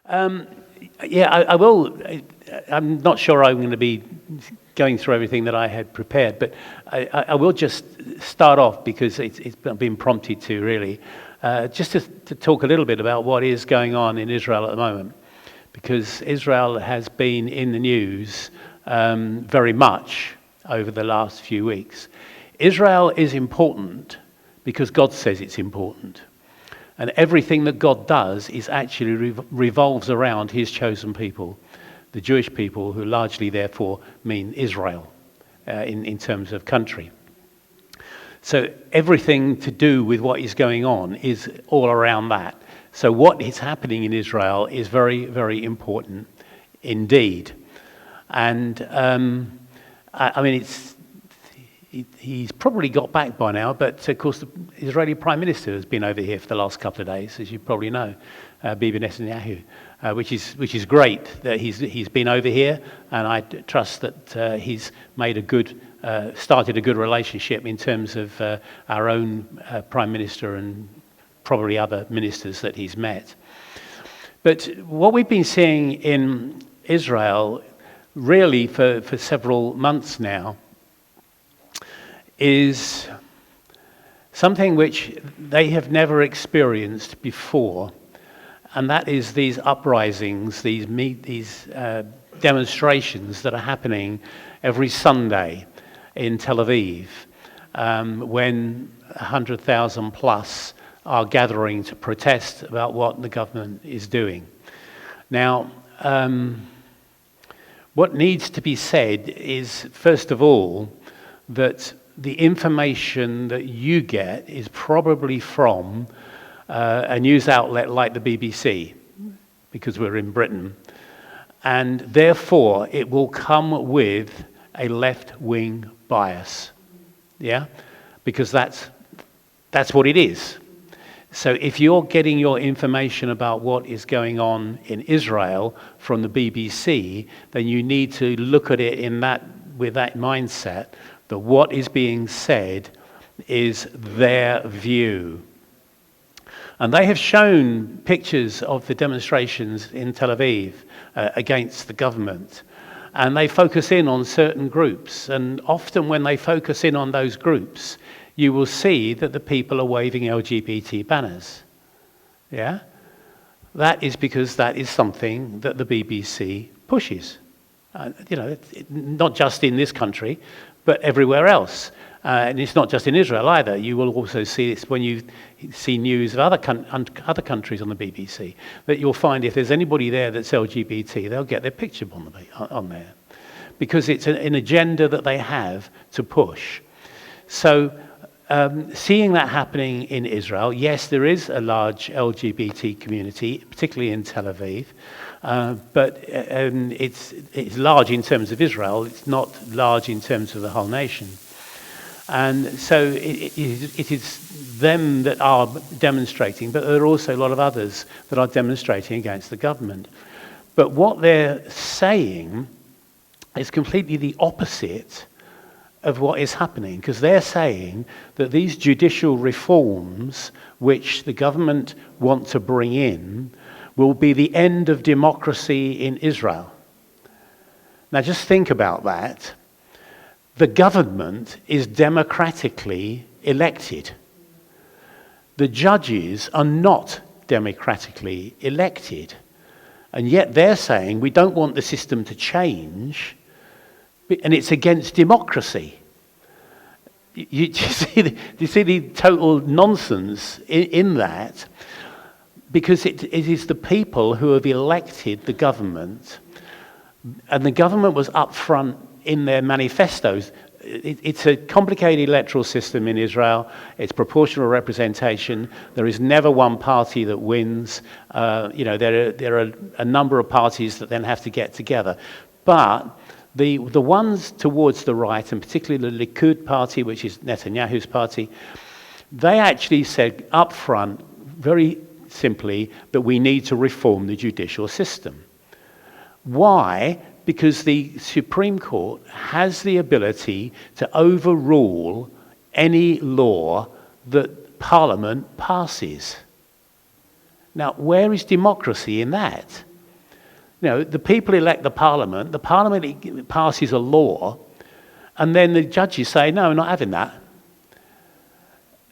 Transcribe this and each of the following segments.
Um, yeah, I will. I'm not sure I'm going to be going through everything that I had prepared, but I will just start off because it's been prompted to really, just to talk a little bit about what is going on in Israel at the moment, because Israel has been in the news very much over the last few weeks. Israel is important because God says it's important. And everything that God does is actually revolves around his chosen people, the Jewish people, who largely therefore mean Israel in terms of country. So everything to do with what is going on is all around that. So what is happening in Israel is very, very important indeed. And I mean, he's probably got back by now, but of course the Israeli Prime Minister has been over here for the last couple of days, as you probably know, Bibi Netanyahu, which is great that he's been over here, and I trust that he's made started a good relationship in terms of our own Prime Minister and probably other ministers that he's met. But what we've been seeing in Israel really for several months now is something which they have never experienced before, and that is these uprisings, these demonstrations that are happening every Sunday in Tel Aviv, when 100,000 plus are gathering to protest about what the government is doing. Now, what needs to be said is, first of all, that the information that you get is probably from a news outlet like the BBC, because we're in Britain, and therefore it will come with a left-wing bias, yeah, because that's what it is. So if you're getting your information about what is going on in Israel from the BBC, then you need to look at it with that mindset, that what is being said is their view. And they have shown pictures of the demonstrations in Tel Aviv against the government. And they focus in on certain groups. And often when they focus in on those groups, you will see that the people are waving LGBT banners. Yeah? That is because that is something that the BBC pushes. Not just in this country, but everywhere else. And it's not just in Israel either. You will also see this when you see news of other countries on the BBC, that you'll find if there's anybody there that's LGBT, they'll get their picture on there. Because it's an agenda that they have to push. So seeing that happening in Israel, yes, there is a large LGBT community, particularly in Tel Aviv, but it's large in terms of Israel. It's not large in terms of the whole nation. And so it is them that are demonstrating, but there are also a lot of others that are demonstrating against the government. But what they're saying is completely the opposite of what is happening, because they're saying that these judicial reforms which the government want to bring in will be the end of democracy in Israel. Now just think about that. The government is democratically elected. The judges are not democratically elected. And yet they're saying we don't want the system to change, and it's against democracy. Do you see the total nonsense in that? Because it is the people who have elected the government, and the government was up front in their manifestos. It's a complicated electoral system in Israel. It's proportional representation. There is never one party that wins. There are a number of parties that then have to get together. But the ones towards the right, and particularly the Likud party, which is Netanyahu's party, they actually said up front, very simply, that we need to reform the judicial system. Why? Because the Supreme Court has the ability to overrule any law that Parliament passes. Now, where is democracy in that? the people elect the parliament passes a law, and then the judges say, no, we're not having that.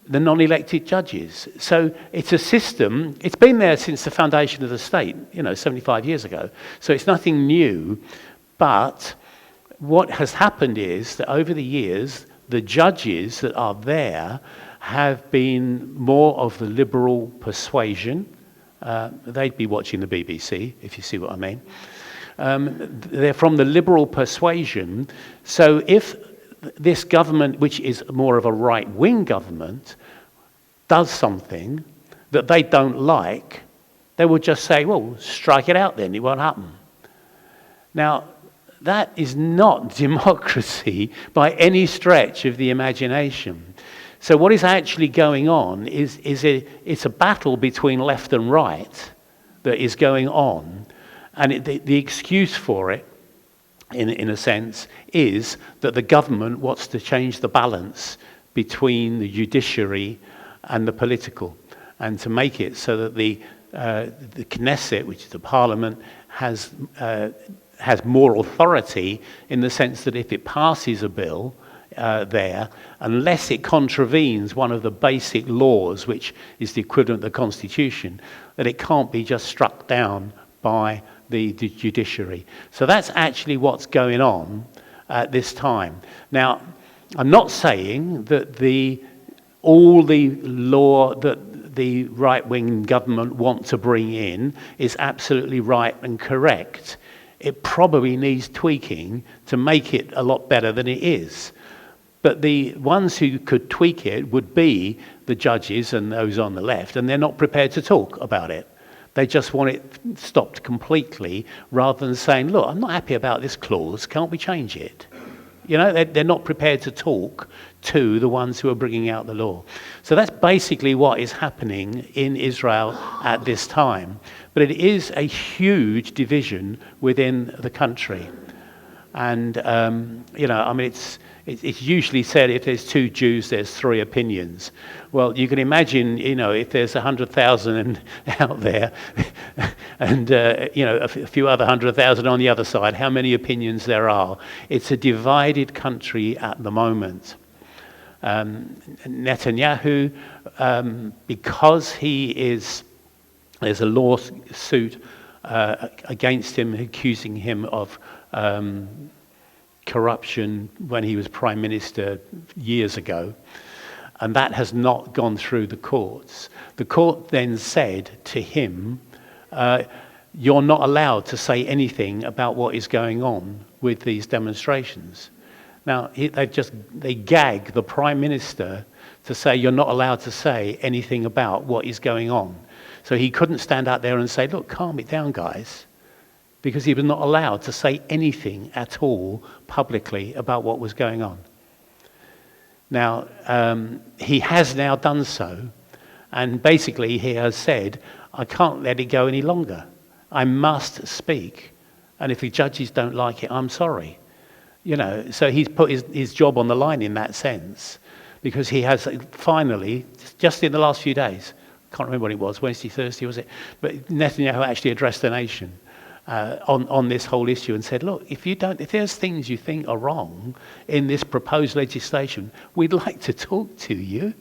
The non-elected judges. So it's a system, it's been there since the foundation of the state, 75 years ago. So it's nothing new, but what has happened is that over the years, the judges that are there have been more of the liberal persuasion. They'd be watching the BBC, if you see what I mean. They're from the liberal persuasion. So if this government, which is more of a right-wing government, does something that they don't like, they will just say, well, strike it out then, it won't happen. Now, that is not democracy by any stretch of the imagination. So what is actually going on it's a battle between left and right that is going on, and the excuse for it, in a sense, is that the government wants to change the balance between the judiciary and the political, and to make it so that the Knesset, which is the parliament, has more authority, in the sense that if it passes a bill there, unless it contravenes one of the basic laws, which is the equivalent of the Constitution, that it can't be just struck down by the judiciary. So that's actually what's going on at this time. Now, I'm not saying that all the law that the right-wing government want to bring in is absolutely right and correct. It probably needs tweaking to make it a lot better than it is. But the ones who could tweak it would be the judges and those on the left, and they're not prepared to talk about it. They just want it stopped completely, rather than saying, look, I'm not happy about this clause, can't we change it? They're not prepared to talk to the ones who are bringing out the law. So that's basically what is happening in Israel at this time. But it is a huge division within the country. And, it's usually said if there's two Jews, there's three opinions. Well, you can imagine, if there's 100,000 out there and, a few other 100,000 on the other side, how many opinions there are. It's a divided country at the moment. Netanyahu, because there's a lawsuit against him, accusing him of corruption when he was Prime Minister years ago, and that has not gone through the courts. The court then said to him, you're not allowed to say anything about what is going on with these demonstrations. Now, they gag the Prime Minister to say you're not allowed to say anything about what is going on. So he couldn't stand out there and say, look, calm it down, guys, because he was not allowed to say anything at all publicly about what was going on. Now, he has now done so, and basically he has said, I can't let it go any longer. I must speak, and if the judges don't like it, I'm sorry. So he's put his job on the line in that sense, because he has finally, just in the last few days, can't remember when it was, Wednesday, Thursday, was it? But Netanyahu actually addressed the nation on this whole issue and said, look, if there's things you think are wrong in this proposed legislation, we'd like to talk to you.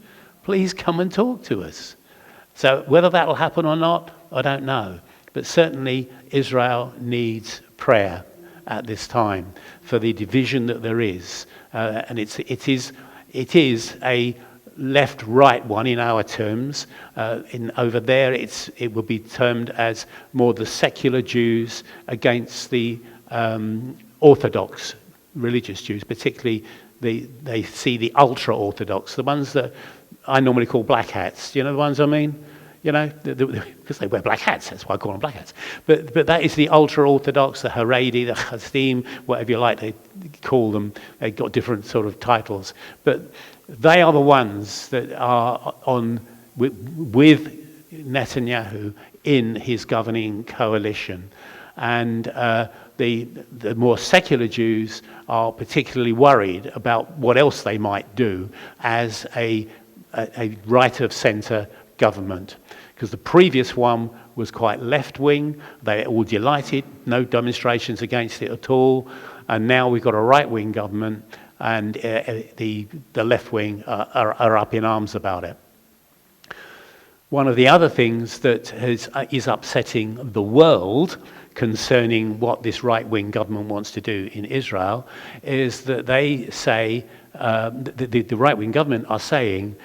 Please come and talk to us. So whether that will happen or not, I don't know. But certainly Israel needs prayer at this time for the division that there is. And it is a left-right one in our terms. Over there, it will be termed as more the secular Jews against the Orthodox religious Jews, particularly they see the ultra-Orthodox, the ones that I normally call black hats. Do you know the ones I mean? Because they wear black hats, that's why I call them black hats. But that is the ultra-Orthodox, the Haredi, the Hasidim, whatever you like to call them. They've got different sort of titles. But they are the ones that are with Netanyahu in his governing coalition. And the more secular Jews are particularly worried about what else they might do as a right-of-centre government. Because the previous one was quite left-wing. They all delighted, no demonstrations against it at all. And now we've got a right-wing government, and the left-wing are up in arms about it. One of the other things that is upsetting the world concerning what this right-wing government wants to do in Israel is that they say, the right-wing government are saying,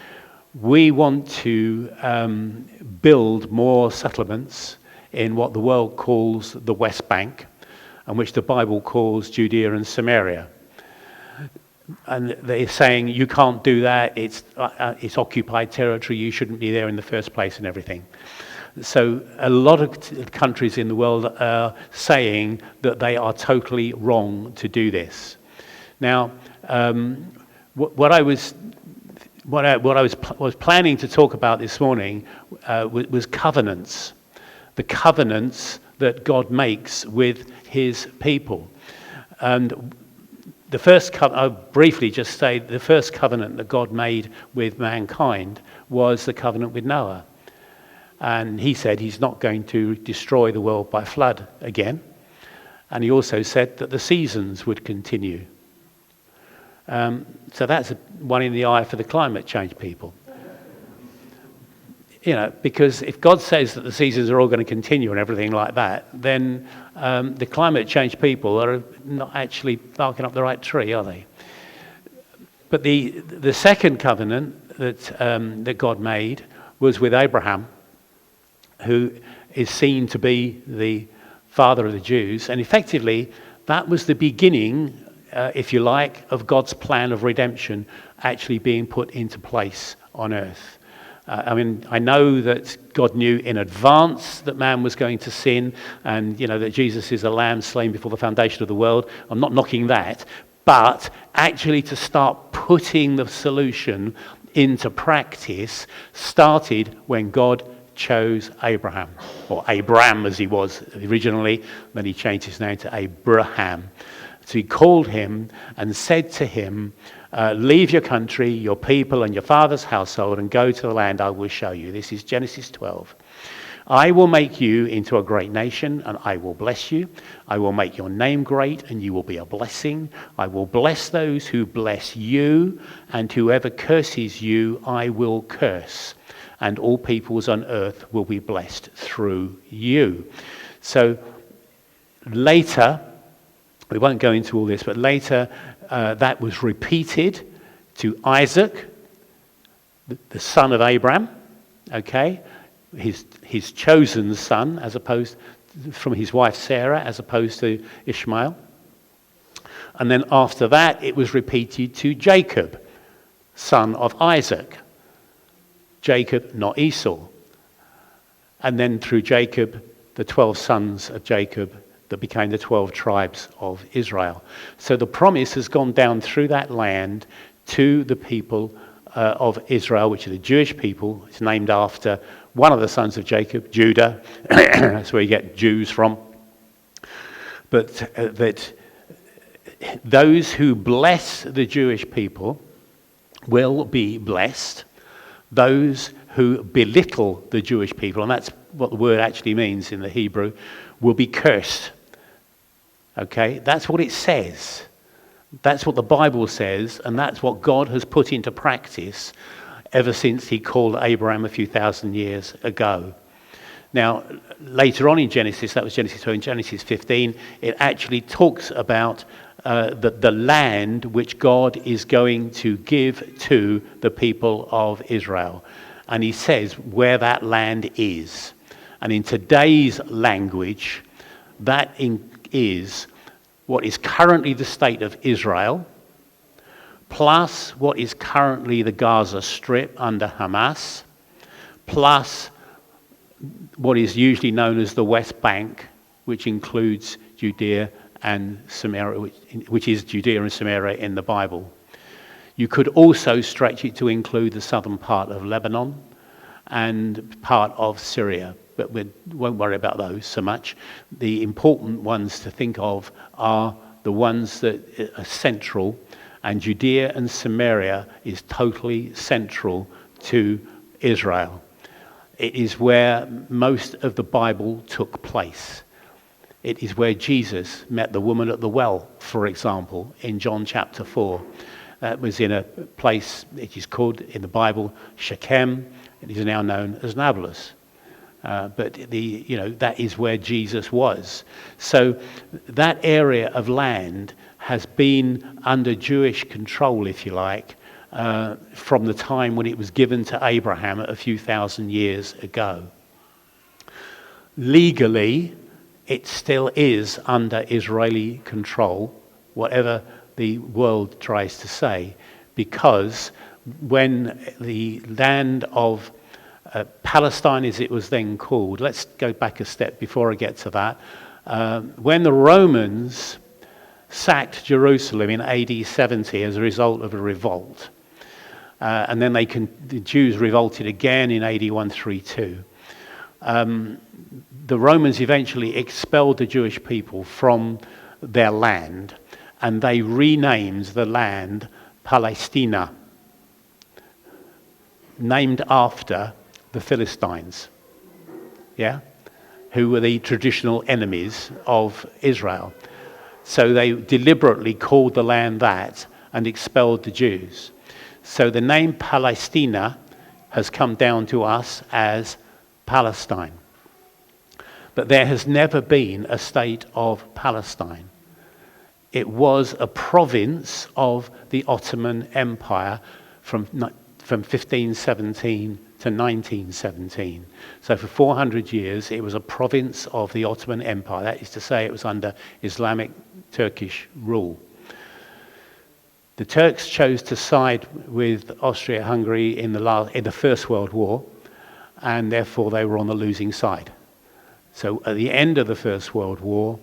we want to build more settlements in what the world calls the West Bank, and which the Bible calls Judea and Samaria. And they're saying, you can't do that, it's occupied territory, you shouldn't be there in the first place and everything. So a lot of countries in the world are saying that they are totally wrong to do this. Now, what I was planning to talk about this morning was covenants. The covenants that God makes with his people. And the first I'll briefly just say the first covenant that God made with mankind was the covenant with Noah. And he said he's not going to destroy the world by flood again. And he also said that the seasons would continue. So that's one in the eye for the climate change people. You know, because if God says that the seasons are all going to continue and everything like that, then the climate change people are not actually barking up the right tree, are they? But the second covenant that God made was with Abraham, who is seen to be the father of the Jews. And effectively, that was the beginning, if you like, of God's plan of redemption actually being put into place on earth. I mean, I know that God knew in advance that man was going to sin, and, you know, that Jesus is a lamb slain before the foundation of the world. I'm not knocking that. But actually to start putting the solution into practice started when God chose Abraham, or Abram as he was originally. Then he changed his name to Abraham. So he called him and said to him, leave your country, your people, and your father's household, and go to the land I will show you. This is Genesis 12. I will make you into a great nation, and I will bless you. I will make your name great, and you will be a blessing. I will bless those who bless you, and whoever curses you, I will curse. And all peoples on earth will be blessed through you. So later, we won't go into all this, but later that was repeated to Isaac, the son of Abraham, okay, his chosen son, as opposed from his wife Sarah, as opposed to Ishmael. And then after that, it was repeated to Jacob, son of Isaac. Jacob, not Esau. And then through Jacob, the 12 sons of Jacob that became the 12 tribes of Israel. So the promise has gone down through that land to the people of Israel, which are the Jewish people. It's named after one of the sons of Jacob, Judah. That's where you get Jews from. But that those who bless the Jewish people will be blessed. Those who belittle the Jewish people, and that's what the word actually means in the Hebrew, will be cursed. Okay, that's what it says. That's what the Bible says, and that's what God has put into practice ever since he called Abraham a few thousand years ago. Now, later on in Genesis, that was Genesis 2, in Genesis 15, it actually talks about the land which God is going to give to the people of Israel. And he says where that land is. And in today's language, that is what is currently the state of Israel, plus what is currently the Gaza Strip under Hamas, plus what is usually known as the West Bank, which includes Judea and Samaria, which is Judea and Samaria in the Bible. You could also stretch it to include the southern part of Lebanon and part of Syria, but we won't worry about those so much. The important ones to think of are the ones that are central, and Judea and Samaria is totally central to Israel. It is where most of the Bible took place. It is where Jesus met the woman at the well, for example, in John chapter 4. That was in a place, it is called in the Bible Shechem. It is now known as Nablus. But that is where Jesus was. So that area of land has been under Jewish control, if you like, from the time when it was given to Abraham a few thousand years ago. Legally, it still is under Israeli control, whatever the world tries to say, because when the land of Palestine, as it was then called, let's go back a step before I get to that. When the Romans sacked Jerusalem in AD 70 as a result of a revolt, and then the Jews revolted again in AD 132, the Romans eventually expelled the Jewish people from their land, and they renamed the land Palestina, named after the Philistines, who were the traditional enemies of Israel. So they deliberately called the land that and expelled the Jews. So the name Palestina has come down to us as Palestine. But there has never been a state of Palestine. It was a province of the Ottoman Empire from 1517 to 1917. So for 400 years, it was a province of the Ottoman Empire. That is to say, it was under Islamic Turkish rule. The Turks chose to side with Austria-Hungary in the First World War, and therefore they were on the losing side. So at the end of the First World War,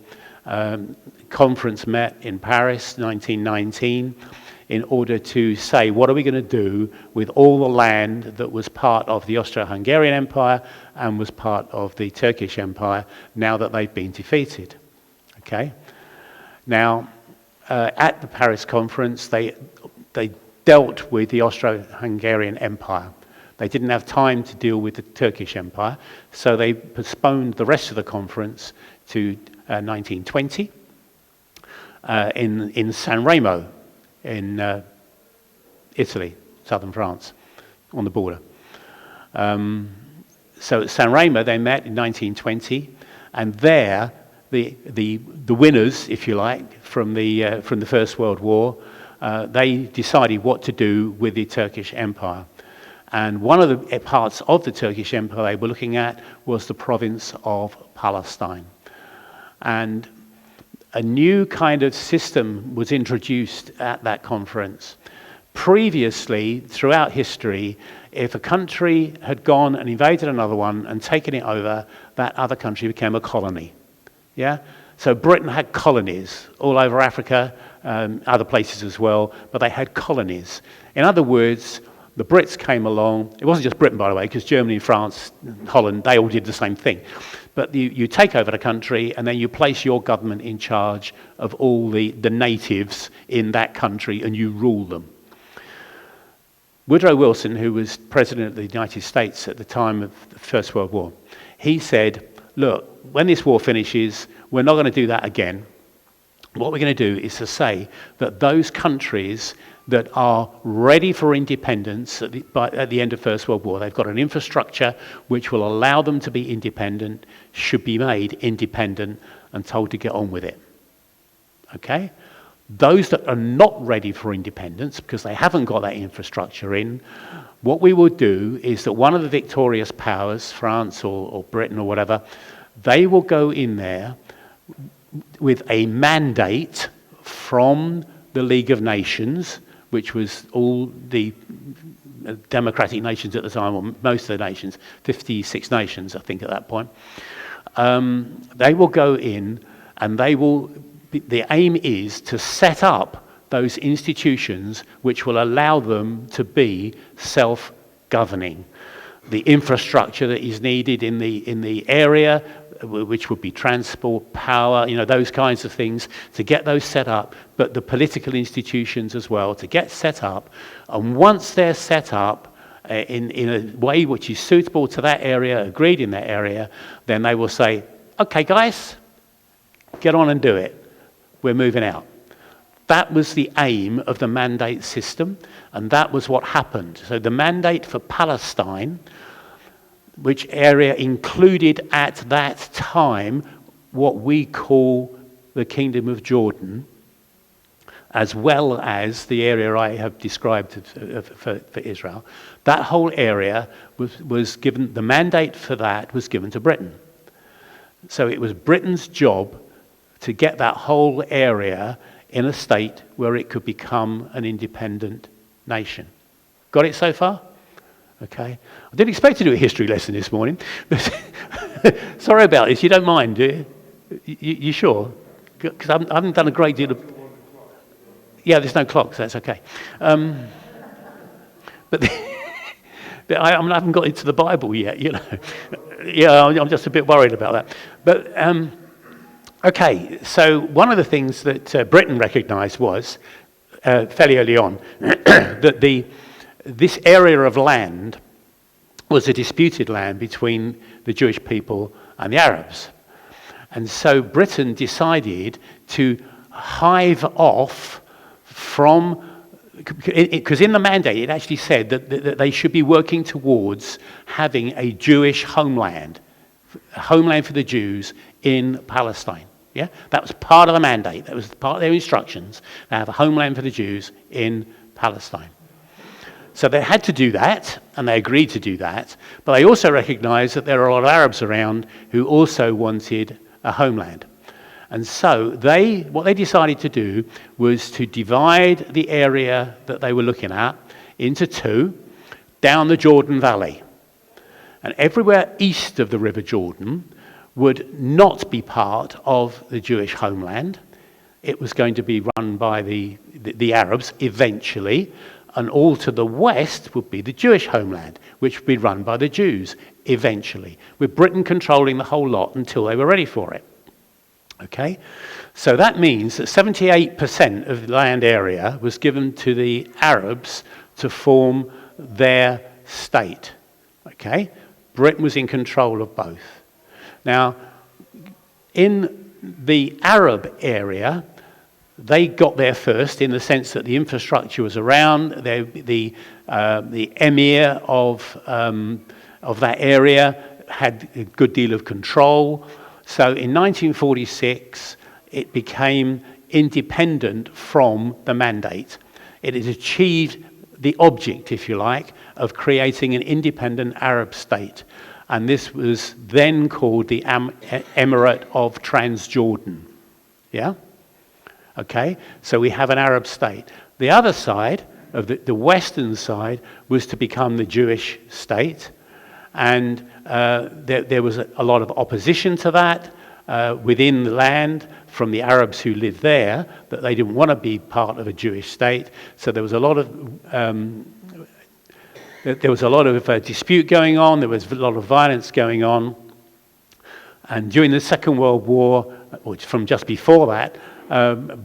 conference met in Paris, 1919, in order to say, what are we going to do with all the land that was part of the Austro-Hungarian Empire and was part of the Turkish Empire now that they've been defeated? Okay. Now, at the Paris conference, they dealt with the Austro-Hungarian Empire. They didn't have time to deal with the Turkish Empire, so they postponed the rest of the conference to 1920 in San Remo in Italy, southern France, on the border. So at San Remo they met in 1920, and there the winners, if you like, from the First World War, they decided what to do with the Turkish Empire. And one of the parts of the Turkish Empire they were looking at was the province of Palestine. And a new kind of system was introduced at that conference. Previously, throughout history, if a country had gone and invaded another one and taken it over, that other country became a colony. Yeah? So Britain had colonies all over Africa, other places as well, but they had colonies. In other words, the Brits came along. It wasn't just Britain, by the way, because Germany, France, Holland, they all did the same thing. But you take over the country and then you place your government in charge of all the natives in that country and you rule them. Woodrow Wilson, who was president of the United States at the time of the First World War, he said, look, when this war finishes, we're not going to do that again. What we're going to do is to say that those countries that are ready for independence at the end of First World War, they've got an infrastructure which will allow them to be independent, should be made independent and told to get on with it. Okay? Those that are not ready for independence, because they haven't got that infrastructure in, what we will do is that one of the victorious powers, France or Britain or whatever, they will go in there with a mandate from the League of Nations, which was all the democratic nations at the time, or most of the nations, 56 nations, I think, at that point. They will go in and the aim is to set up those institutions which will allow them to be self-governing. The infrastructure that is needed in the area, which would be transport, power, those kinds of things, to get those set up, but the political institutions as well, to get set up. And once they're set up in a way which is suitable to that area, agreed in that area, then they will say, okay, guys, get on and do it. We're moving out. That was the aim of the mandate system, and that was what happened. So the mandate for Palestine, which area included at that time what we call the Kingdom of Jordan, as well as the area I have described for Israel, that whole area was given, the mandate for that was given to Britain. So it was Britain's job to get that whole area in a state where it could become an independent nation. Got it so far? Okay. I didn't expect to do a history lesson this morning. Sorry about this. You don't mind, do you? You sure? Because I haven't done a great deal of... Yeah, there's no clock, so that's okay. But I haven't got into the Bible yet, you know. Yeah, I'm just a bit worried about that. But, okay, so one of the things that Britain recognised was, fairly early on, that this area of land was a disputed land between the Jewish people and the Arabs. And so Britain decided to hive off from, because in the mandate it actually said that they should be working towards having a Jewish homeland, a homeland for the Jews in Palestine. Yeah, that was part of the mandate. That was part of their instructions. They have a homeland for the Jews in Palestine. So they had to do that, and they agreed to do that. But they also recognized that there are a lot of Arabs around who also wanted a homeland. And so what they decided to do was to divide the area that they were looking at into two, down the Jordan Valley. And everywhere east of the River Jordan would not be part of the Jewish homeland. It was going to be run by the Arabs eventually, and all to the west would be the Jewish homeland, which would be run by the Jews eventually, with Britain controlling the whole lot until they were ready for it. Okay? So that means that 78% of the land area was given to the Arabs to form their state. Okay? Britain was in control of both. Now, in the Arab area, they got there first in the sense that the infrastructure was around. The emir of that area had a good deal of control. So in 1946, it became independent from the mandate. It had achieved the object, if you like, of creating an independent Arab state. And this was then called the Emirate of Transjordan. Yeah? Okay, so we have an Arab state. The other side, of the western side, was to become the Jewish state. And there was a lot of opposition to that within the land from the Arabs who lived there, that they didn't want to be part of a Jewish state. So there was a lot of dispute going on. There was a lot of violence going on. And during the Second World War, which from just before that,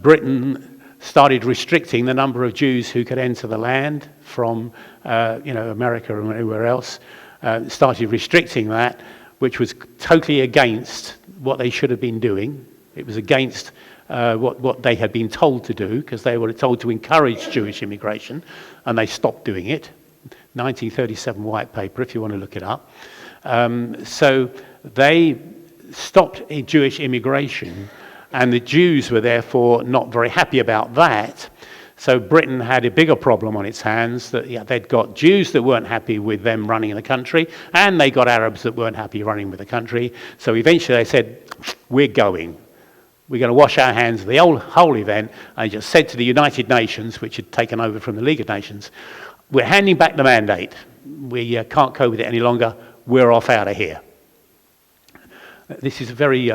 Britain started restricting the number of Jews who could enter the land from America and anywhere else. Started restricting that, which was totally against what they should have been doing. It was against what they had been told to do, because they were told to encourage Jewish immigration, and they stopped doing it. 1937 white paper, if you want to look it up. So they stopped Jewish immigration, and the Jews were therefore not very happy about that. So Britain had a bigger problem on its hands, that they'd got Jews that weren't happy with them running the country, and they got Arabs that weren't happy running with the country. So eventually they said, we're going. We're going to wash our hands of the whole event. And just said to the United Nations, which had taken over from the League of Nations, we're handing back the mandate. We can't cope with it any longer. We're off out of here. This is a very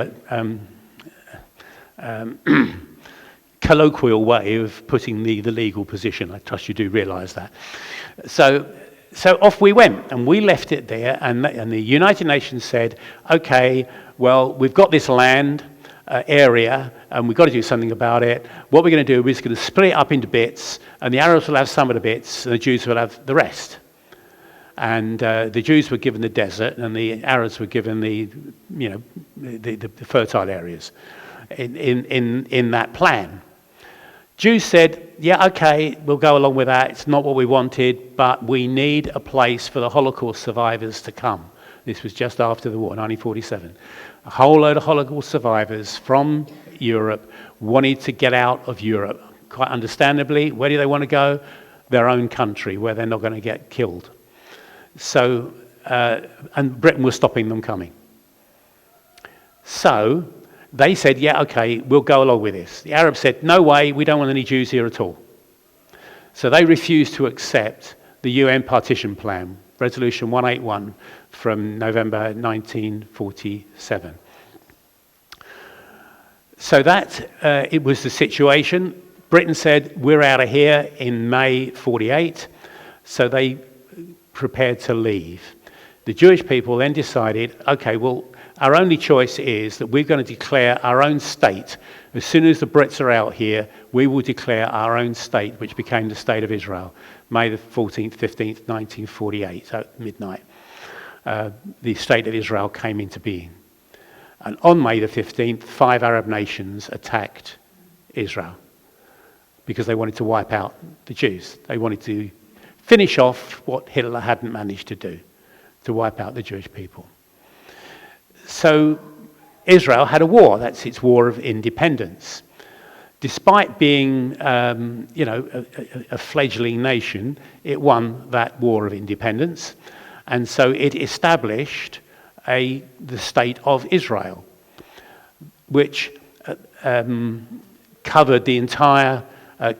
colloquial way of putting the legal position. I trust you do realise that. So off we went, and we left it there, and the United Nations said, okay, well, we've got this land area, and we've got to do something about it. What we're going to do is going to split it up into bits, and the Arabs will have some of the bits, and the Jews will have the rest. And the Jews were given the desert, and the Arabs were given the fertile areas in that plan. Jews said, yeah, okay, we'll go along with that. It's not what we wanted, but we need a place for the Holocaust survivors to come. This was just after the war, 1947. A whole load of Holocaust survivors from Europe wanted to get out of Europe. Quite understandably, where do they want to go? Their own country, where they're not going to get killed. So, and Britain was stopping them coming. So, they said, yeah, okay, we'll go along with this. The Arabs said, no way, we don't want any Jews here at all. So they refused to accept the UN partition plan, Resolution 181 from November 1947. So that, it was the situation. Britain said, we're out of here in May 48. So they prepared to leave. The Jewish people then decided, okay, well, our only choice is that we're going to declare our own state. As soon as the Brits are out here, we will declare our own state, which became the State of Israel, May the 14th, 15th, 1948, so at midnight. The State of Israel came into being. And on May the 15th, 5 Arab nations attacked Israel because they wanted to wipe out the Jews. They wanted to finish off what Hitler hadn't managed to do, to wipe out the Jewish people. So Israel had a war. That's its war of independence. Despite being, a fledgling nation, it won that war of independence, and so it established the state of Israel, which covered the entire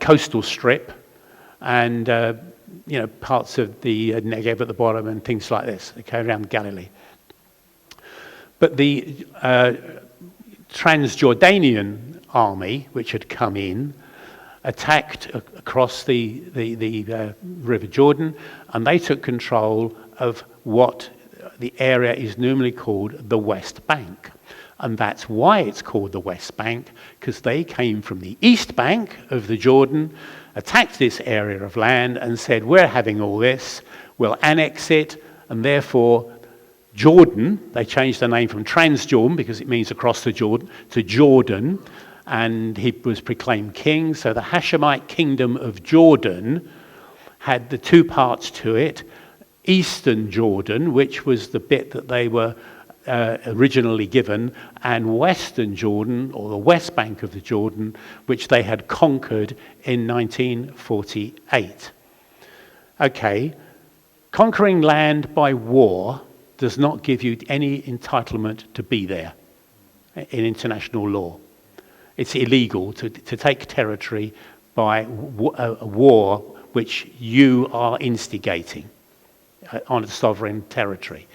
coastal strip and parts of the Negev at the bottom and things like this, okay, around Galilee. But the Transjordanian army, which had come in, attacked across the River Jordan, and they took control of what the area is normally called the West Bank. And that's why it's called the West Bank, because they came from the East Bank of the Jordan, attacked this area of land and said, we're having all this, we'll annex it, and therefore Jordan, they changed the name from Transjordan because it means across the Jordan, to Jordan, and he was proclaimed king. So the Hashemite kingdom of Jordan had the two parts to it. Eastern Jordan, which was the bit that they were originally given, and Western Jordan, or the West Bank of the Jordan, which they had conquered in 1948. Okay, conquering land by war does not give you any entitlement to be there in international law. It's illegal to take territory by a war which you are instigating on a sovereign territory.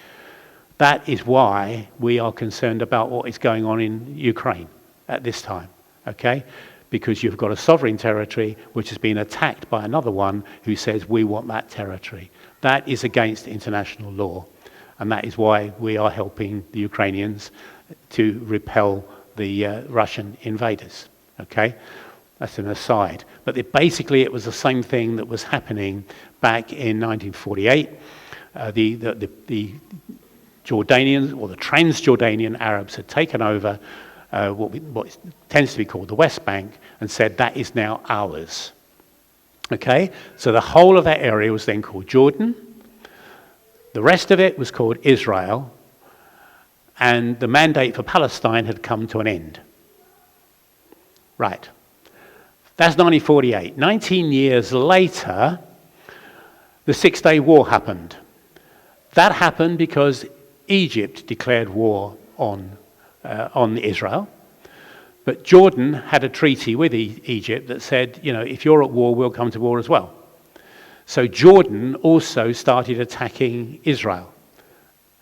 That is why we are concerned about what is going on in Ukraine at this time, okay? Because you've got a sovereign territory which has been attacked by another one who says, we want that territory. That is against international law. And that is why we are helping the Ukrainians to repel the Russian invaders, okay? That's an aside. But basically it was the same thing that was happening back in 1948. The Jordanians, or the Transjordanian Arabs, had taken over what tends to be called the West Bank and said, that is now ours. Okay? So the whole of that area was then called Jordan. The rest of it was called Israel, and the mandate for Palestine had come to an end. Right. That's 1948. 19 years later, the Six-Day War happened. That happened because Egypt declared war on Israel, but Jordan had a treaty with Egypt that said, if you're at war, we'll come to war as well. So Jordan also started attacking Israel,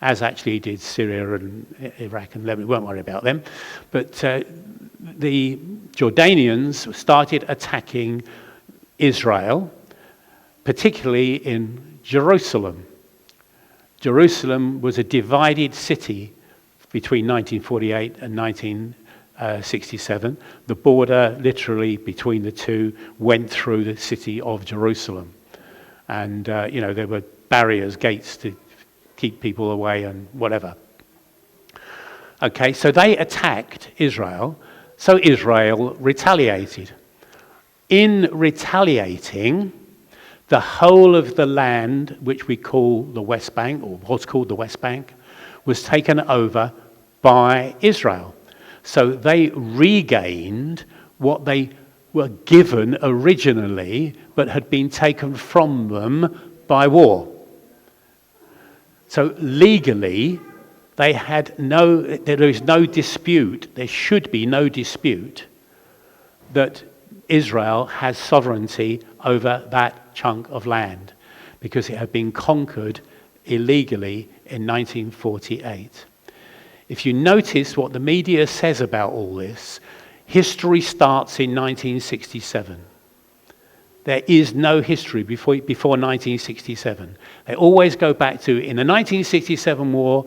as actually did Syria and Iraq and Lebanon. We won't worry about them. But the Jordanians started attacking Israel, particularly in Jerusalem. Jerusalem was a divided city between 1948 and 1967. The border, literally, between the two went through the city of Jerusalem. And, there were barriers, gates to keep people away and whatever. Okay, so they attacked Israel, so Israel retaliated. In retaliating, the whole of the land, which we call the West Bank, or what's called the West Bank, was taken over by Israel. So they regained what they were given originally, but had been taken from them by war. So legally, there is no dispute, there should be no dispute that Israel has sovereignty over that chunk of land because it had been conquered illegally in 1948. If you notice what the media says about all this, history starts in 1967. There is no history before 1967. They always go back to, in the 1967 war,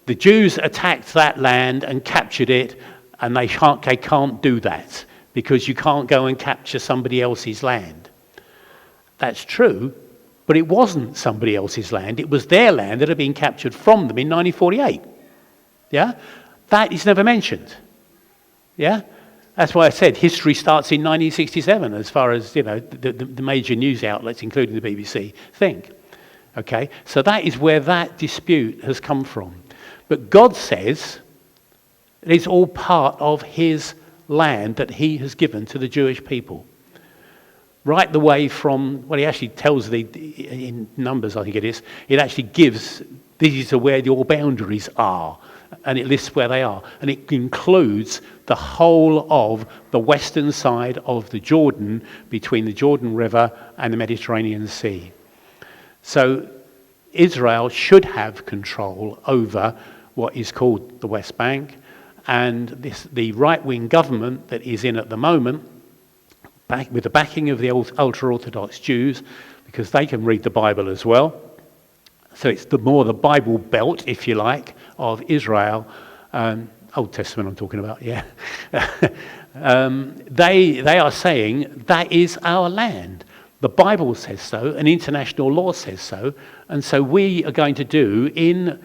the Jews attacked that land and captured it, and they can't do that because you can't go and capture somebody else's land. That's true, but it wasn't somebody else's land. It was their land that had been captured from them in 1948. Yeah? That is never mentioned. Yeah? That's why I said history starts in 1967 as far as, the major news outlets, including the BBC, think. Okay? So that is where that dispute has come from. But God says it's all part of his land that he has given to the Jewish people. Right the way from, he actually tells in Numbers, I think it is, it actually gives, this is where your boundaries are, and it lists where they are. And it includes the whole of the western side of the Jordan, between the Jordan River and the Mediterranean Sea. So Israel should have control over what is called the West Bank, and the right-wing government that is in at the moment, with the backing of the ultra-Orthodox Jews, because they can read the Bible as well. So it's the Bible belt, if you like, of Israel, Old Testament I'm talking about, yeah. They are saying that is our land. The Bible says so, and international law says so, and so we are going to do in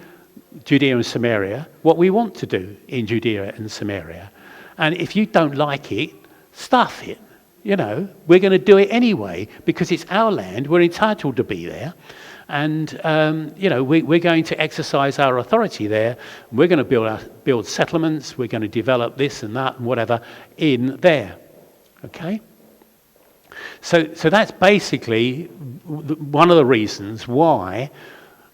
Judea and Samaria what we want to do in Judea and Samaria. And if you don't like it, stuff it. We're going to do it anyway because it's our land. We're entitled to be there. And, we're going to exercise our authority there. We're going to build settlements. We're going to develop this and that and whatever in there. Okay? So that's basically one of the reasons why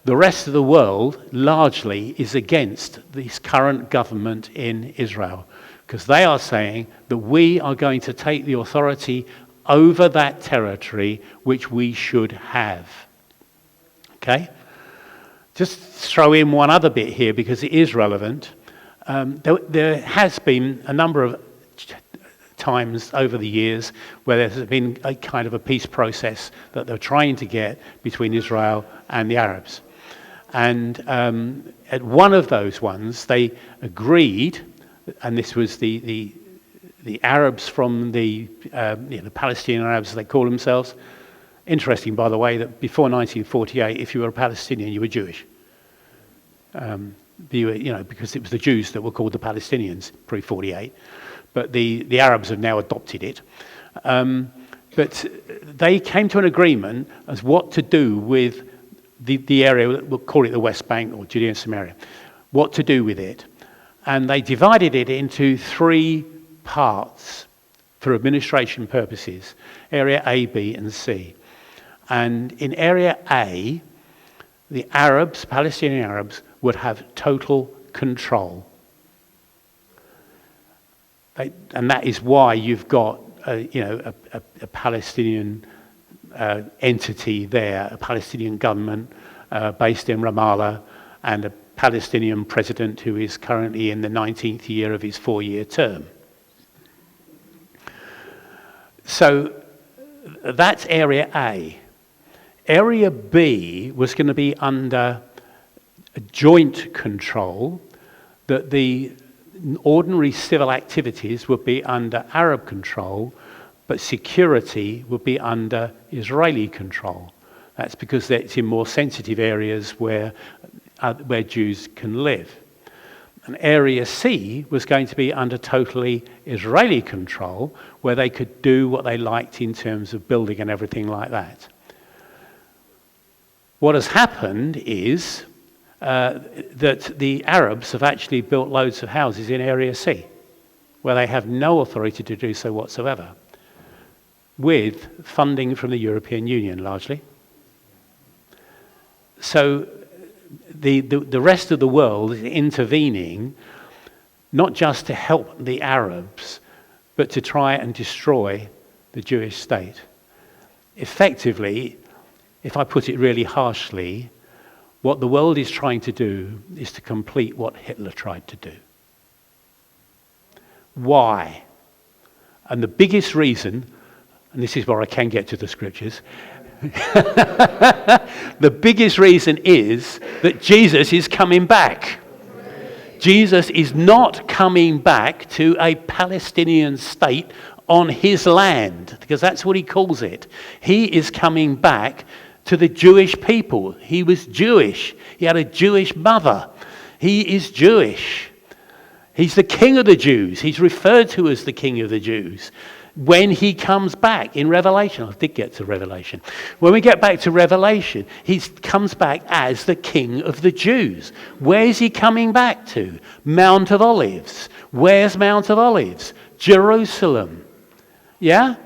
the rest of the world largely is against this current government in Israel, because they are saying that we are going to take the authority over that territory which we should have. Okay? Just throw in one other bit here because it is relevant. There has been a number of times over the years where there's been a kind of a peace process that they're trying to get between Israel and the Arabs. And at one of those ones, they agreed, and this was the Arabs from the Palestinian Arabs, as they call themselves. Interesting, by the way, that before 1948, if you were a Palestinian, you were Jewish. Because it was the Jews that were called the Palestinians pre-48. But the Arabs have now adopted it. But they came to an agreement as what to do with the area, we'll call it the West Bank or Judea and Samaria, what to do with it. And they divided it into 3 parts for administration purposes, area A, B, and C. And in area A, the Arabs, Palestinian Arabs, would have total control. And that is why you've got a Palestinian entity there, a Palestinian government based in Ramallah, and a Palestinian president who is currently in the 19th year of his 4-year term. So that's area A. Area B was going to be under a joint control, that the ordinary civil activities would be under Arab control, but security would be under Israeli control. That's because it's in more sensitive areas where Jews can live. And Area C was going to be under totally Israeli control, where they could do what they liked in terms of building and everything like that. What has happened is that the Arabs have actually built loads of houses in Area C, where they have no authority to do so whatsoever, with funding from the European Union largely. So the rest of the world is intervening, not just to help the Arabs, but to try and destroy the Jewish state. Effectively, if I put it really harshly, what the world is trying to do is to complete what Hitler tried to do. Why? And the biggest reason, and this is where I can get to the scriptures, the biggest reason is that Jesus is coming back. Jesus is not coming back to a Palestinian state on his land, because that's what he calls it. He is coming back to the Jewish people. He was Jewish. He had a Jewish mother. He is Jewish. He's the King of the Jews. He's referred to as the King of the Jews. When he comes back in Revelation, I did get to Revelation. When we get back to Revelation, he comes back as the King of the Jews. Where is he coming back to? Mount of Olives. Where's Mount of Olives? Jerusalem. Yeah?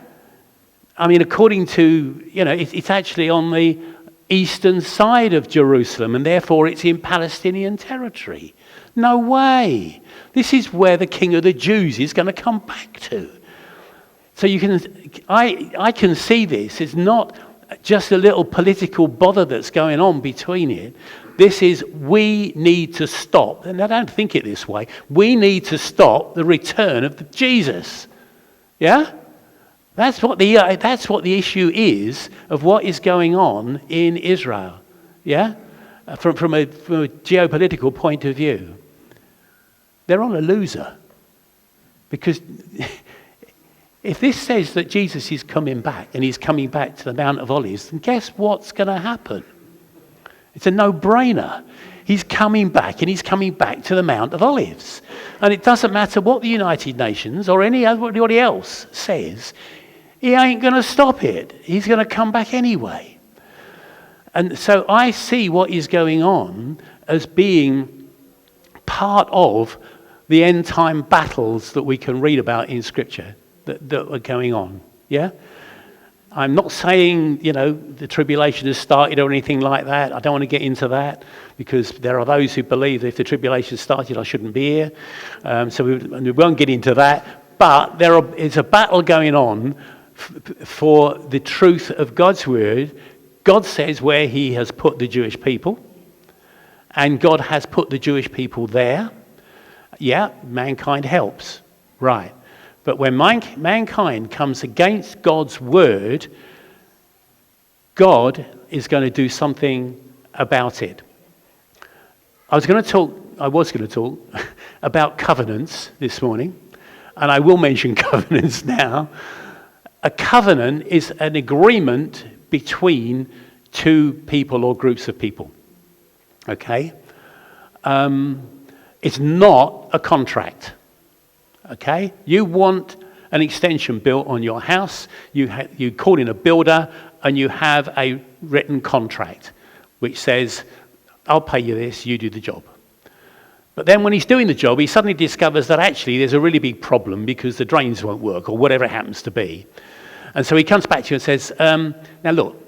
I mean, according to, it's actually on the eastern side of Jerusalem, and therefore it's in Palestinian territory. No way. This is where the King of the Jews is going to come back to. So I can see this. It's not just a little political bother that's going on between it. This is, we need to stop, and I don't think it this way, we need to stop the return of Jesus. Yeah? That's what the issue is of what is going on in Israel. Yeah? From a geopolitical point of view. They're on a loser. Because if this says that Jesus is coming back, and he's coming back to the Mount of Olives, then guess what's going to happen? It's a no-brainer. He's coming back, and he's coming back to the Mount of Olives. And it doesn't matter what the United Nations or anybody else says, he ain't going to stop it. He's going to come back anyway. And so I see what is going on as being part of the end-time battles that we can read about in Scripture that are going on. Yeah? I'm not saying, the tribulation has started or anything like that. I don't want to get into that, because there are those who believe that if the tribulation started, I shouldn't be here. So we won't get into that. But it's a battle going on for the truth of God's word. God says where he has put the Jewish people, and God has put the Jewish people there. Yeah, mankind helps. Right. But when mankind comes against God's word, God is going to do something about it. I was going to talk about covenants this morning, and I will mention covenants now. A covenant is an agreement between two people or groups of people. Okay? It's not a contract. Okay? You want an extension built on your house, you call in a builder, and you have a written contract which says, I'll pay you this, you do the job. But then when he's doing the job, he suddenly discovers that actually there's a really big problem because the drains won't work or whatever it happens to be. And so he comes back to you and says, now look,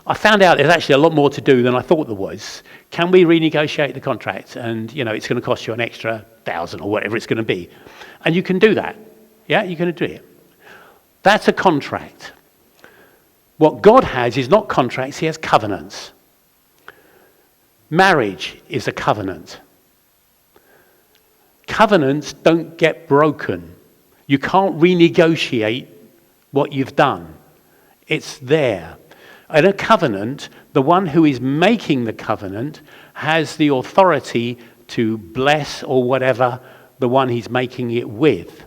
I found out there's actually a lot more to do than I thought there was. Can we renegotiate the contract? And, it's going to cost you an extra 1,000 or whatever it's going to be. And you can do that. Yeah, you can do it. That's a contract. What God has is not contracts, he has covenants. Marriage is a covenant. Covenants don't get broken. You can't renegotiate what you've done. It's there. In a covenant, the one who is making the covenant has the authority to bless or whatever the one he's making it with.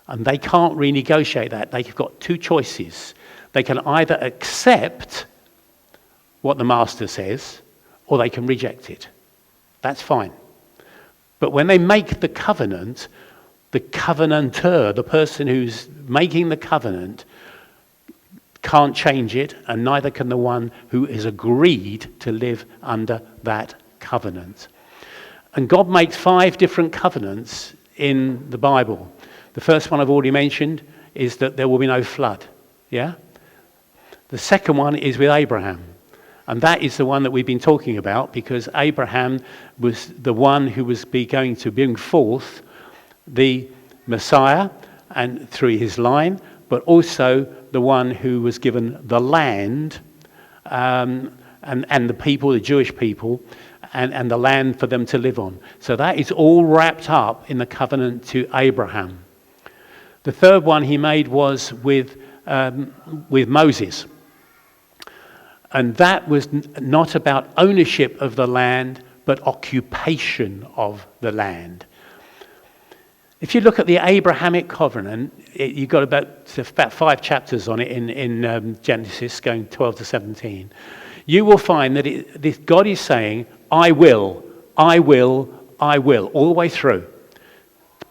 And they can't renegotiate that. They've got two choices. They can either accept what the master says, or they can reject it. That's fine. But when they make the covenant, the covenanter, the person who's making the covenant, can't change it, and neither can the one who is agreed to live under that covenant. And God makes 5 different covenants in the Bible. The first one I've already mentioned is that there will be no flood. Yeah? The second one is with Abraham. And that is the one that we've been talking about, because Abraham was the one who was going to bring forth the Messiah, and through his line, but also the one who was given the land and the people, the Jewish people, and the land for them to live on. So that is all wrapped up in the covenant to Abraham. The third one he made was with Moses. And that was not about ownership of the land, but occupation of the land. If you look at the Abrahamic covenant, you've got about 5 chapters on it in Genesis, going 12 to 17. You will find that God is saying, I will, I will, I will, all the way through.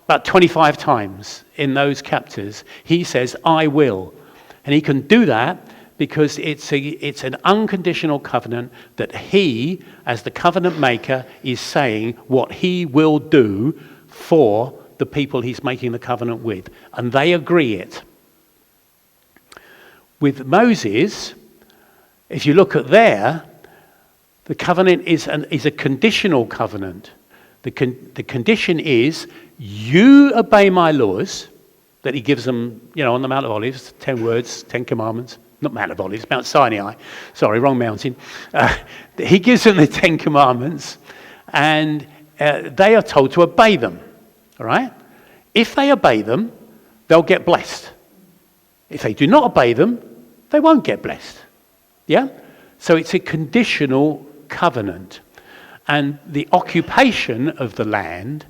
About 25 times in those chapters, he says, I will. And he can do that because it's an unconditional covenant that he, as the covenant maker, is saying what he will do for the people he's making the covenant with. And they agree it. With Moses, if you look at there, the covenant is a conditional covenant. The condition is, you obey my laws, that he gives them, on the Mount of Olives, 10 words, 10 commandments. Not Mount of Olives, Mount Sinai. Sorry, wrong mountain. He gives them the 10 commandments, and they are told to obey them. All right? If they obey them, they'll get blessed. If they do not obey them, they won't get blessed. Yeah? So it's a conditional covenant. And the occupation of the land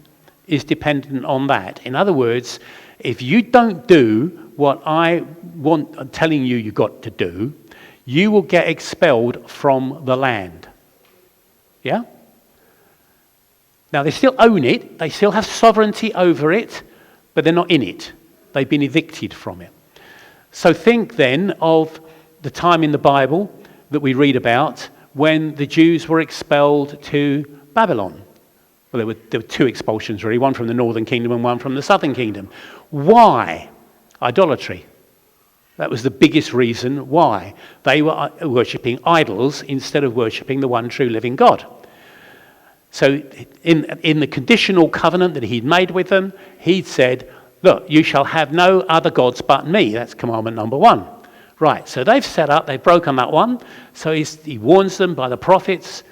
is dependent on that. In other words, if you don't do what I'm telling you you've got to do, you will get expelled from the land. Yeah? Now, they still own it. They still have sovereignty over it, but they're not in it. They've been evicted from it. So think then of the time in the Bible that we read about when the Jews were expelled to Babylon. Well, there were 2 expulsions, really, one from the northern kingdom and one from the southern kingdom. Why? Idolatry. That was the biggest reason why. They were worshipping idols instead of worshipping the one true living God. So in the conditional covenant that he'd made with them, he'd said, look, you shall have no other gods but me. That's commandment number 1. Right, so they've broken that one. So he warns them by the prophets,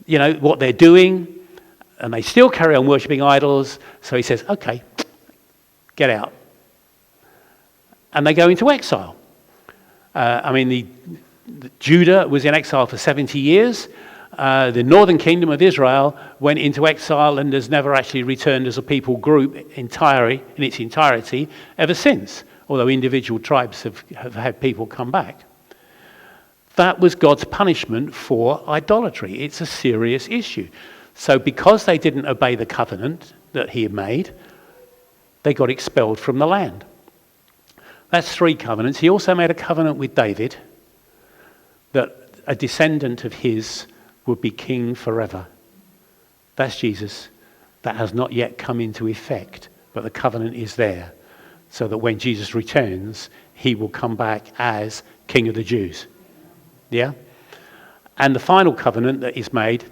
what they're doing, and they still carry on worshipping idols. So he says, okay, get out. And they go into exile. Judah was in exile for 70 years. The northern kingdom of Israel went into exile and has never actually returned as a people group in its entirety ever since, although individual tribes have had people come back. That was God's punishment for idolatry. It's a serious issue. So because they didn't obey the covenant that he had made, they got expelled from the land. That's 3 covenants. He also made a covenant with David that a descendant of his would be king forever. That's Jesus. That has not yet come into effect, but the covenant is there, so that when Jesus returns, he will come back as King of the Jews. Yeah? And the final covenant that is made,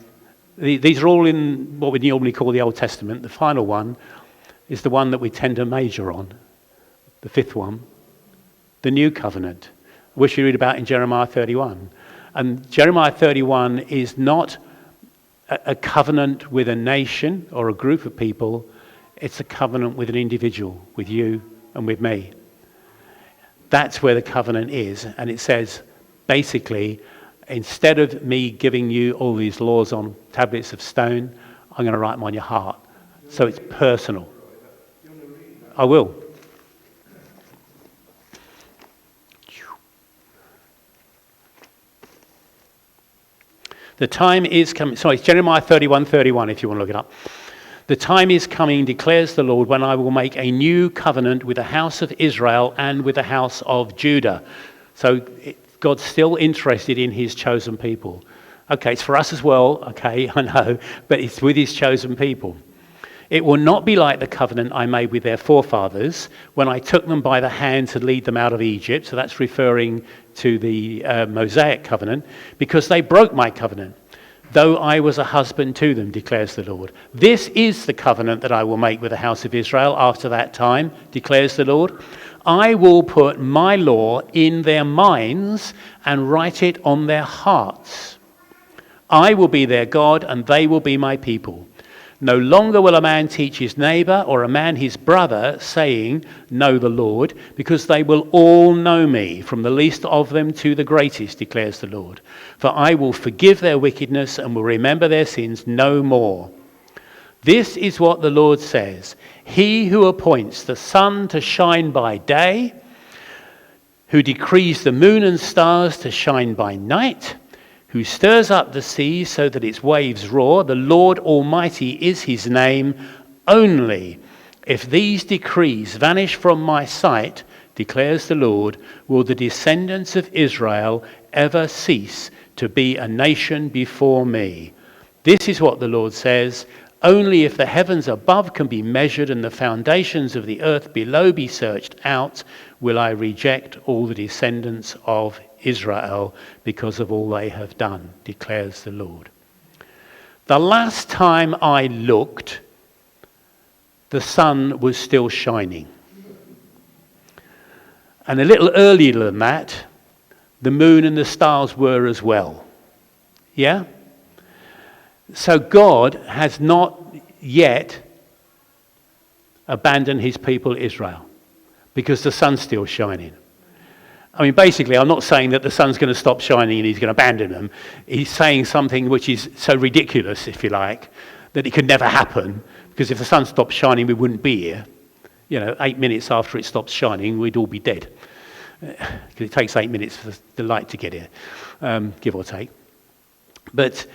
these are all in what we normally call the Old Testament. The final one is the one that we tend to major on, the 5th one, the new covenant, which we read about in Jeremiah 31. And Jeremiah 31 is not a covenant with a nation or a group of people. It's a covenant with an individual, with you and with me. That's where the covenant is. And it says, basically, instead of me giving you all these laws on tablets of stone, I'm going to write them on your heart. So it's personal. I will. The time is coming. Sorry, it's Jeremiah 31:31 if you want to look it up. The time is coming, declares the Lord, when I will make a new covenant with the house of Israel and with the house of Judah. So God's still interested in his chosen people. Okay, it's for us as well, okay, I know, but it's with his chosen people. It will not be like the covenant I made with their forefathers when I took them by the hand to lead them out of Egypt. So that's referring to the Mosaic covenant, because they broke my covenant, though I was a husband to them, declares the Lord. This is the covenant that I will make with the house of Israel after that time, declares the Lord. I will put my law in their minds and write it on their hearts. I will be their God, and they will be my people. No longer will a man teach his neighbor or a man his brother, saying, know the Lord, because they will all know me, from the least of them to the greatest, declares the Lord. For I will forgive their wickedness and will remember their sins no more. This is what the Lord says. He who appoints the sun to shine by day, who decrees the moon and stars to shine by night, who stirs up the sea so that its waves roar, the Lord Almighty is his name. Only if these decrees vanish from my sight, declares the Lord, will the descendants of Israel ever cease to be a nation before me. This is what the Lord says. Only if the heavens above can be measured and the foundations of the earth below be searched out, will I reject all the descendants of Israel because of all they have done, declares the Lord. The last time I looked, the sun was still shining. And a little earlier than that, the moon and the stars were as well. Yeah? So God has not yet abandoned his people Israel, because the sun's still shining. I mean, basically, I'm not saying that the sun's going to stop shining and he's going to abandon them. He's saying something which is so ridiculous, if you like, that it could never happen, because if the sun stopped shining, we wouldn't be here. 8 minutes after it stops shining, we'd all be dead. Because it takes 8 minutes for the light to get here, give or take. But,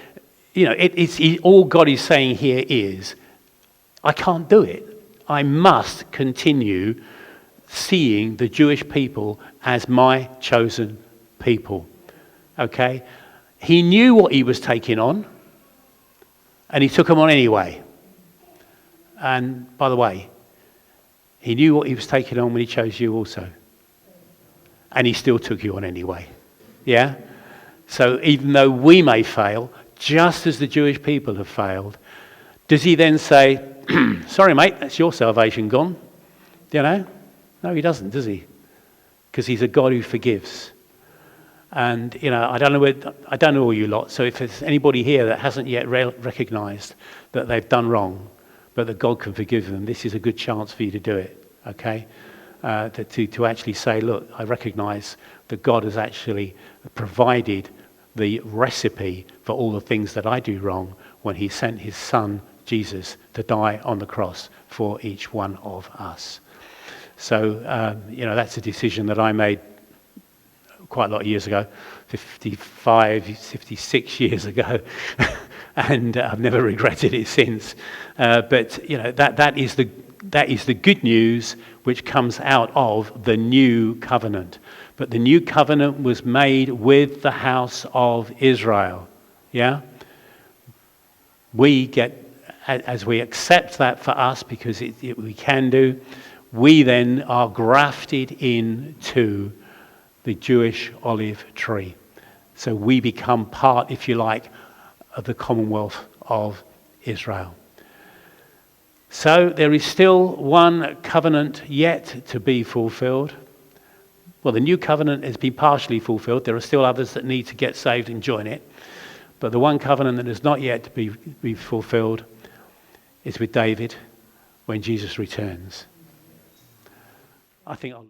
all God is saying here is, I can't do it. I must continue seeing the Jewish people as my chosen people. Okay? He knew what he was taking on, and he took them on anyway. And by the way, he knew what he was taking on when he chose you also. And he still took you on anyway. Yeah? So even though we may fail, just as the Jewish people have failed, does he then say, sorry mate, that's your salvation gone? No, he doesn't, does he? Because he's a God who forgives. And, I don't know all you lot, so if there's anybody here that hasn't yet recognized that they've done wrong, but that God can forgive them, this is a good chance for you to do it, okay? To actually say, look, I recognize that God has actually provided the recipe for all the things that I do wrong when he sent his son, Jesus, to die on the cross for each one of us. So, that's a decision that I made quite a lot of years ago, 56 years ago, and I've never regretted it since. But that is the good news which comes out of the new covenant. But the new covenant was made with the house of Israel. Yeah? We get, as we accept that for us, because we can do, we then are grafted into the Jewish olive tree. So we become part, if you like, of the Commonwealth of Israel. So there is still one covenant yet to be fulfilled. Well, the new covenant has been partially fulfilled. There are still others that need to get saved and join it. But the one covenant that is not yet to be fulfilled is with David when Jesus returns. I think I'll